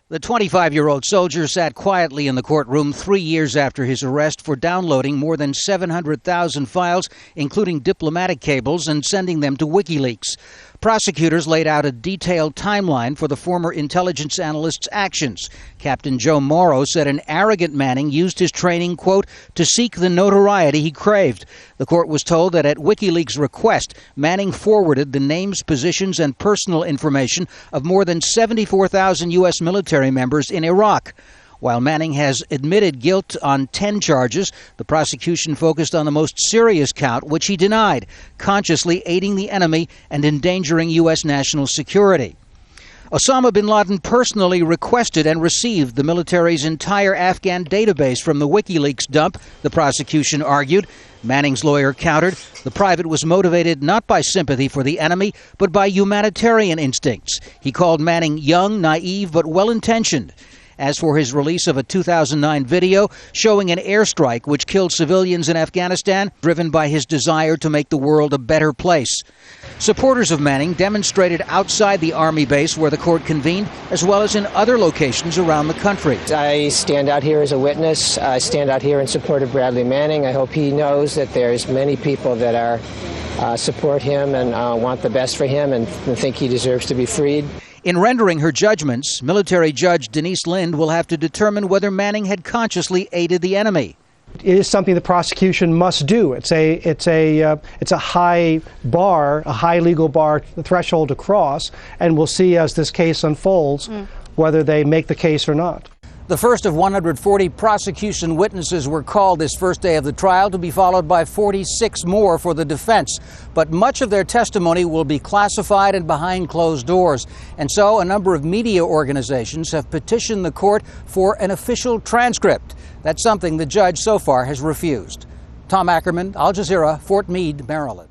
The 25-year-old soldier sat quietly in the courtroom 3 years after his arrest for downloading more than 700,000 files, including diplomatic cables, and sending them to WikiLeaks. Prosecutors laid out a detailed timeline for the former intelligence analyst's actions. Captain Joe Morrow said an arrogant Manning used his training, quote, to seek the notoriety he craved. The court was told that at WikiLeaks' request, Manning forwarded the names, positions, and personal information of more than 74,000 U.S. military members in Iraq. While Manning has admitted guilt on 10 charges, the prosecution focused on the most serious count, which he denied, consciously aiding the enemy and endangering U.S. national security. Osama bin Laden personally requested and received the military's entire Afghan database from the WikiLeaks dump, the prosecution argued. Manning's lawyer countered the private was motivated not by sympathy for the enemy, but by humanitarian instincts. He called Manning young, naive, but well-intentioned. As for his release of a 2009 video showing an airstrike which killed civilians in Afghanistan, driven by his desire to make the world a better place. Supporters of Manning demonstrated outside the Army base where the court convened, as well as in other locations around the country. I stand out here as a witness. I stand out here in support of Bradley Manning. I hope he knows that there's many people that are support him and want the best for him and think he deserves to be freed. In rendering her judgments, military judge Denise Lind will have to determine whether Manning had consciously aided the enemy. It is something the prosecution must do. It's a high bar, a high legal bar, threshold to cross, and we'll see as this case unfolds whether they make the case or not. The first of 140 prosecution witnesses were called this first day of the trial, to be followed by 46 more for the defense. But much of their testimony will be classified and behind closed doors. And so a number of media organizations have petitioned the court for an official transcript. That's something the judge so far has refused. Tom Ackerman, Al Jazeera, Fort Meade, Maryland.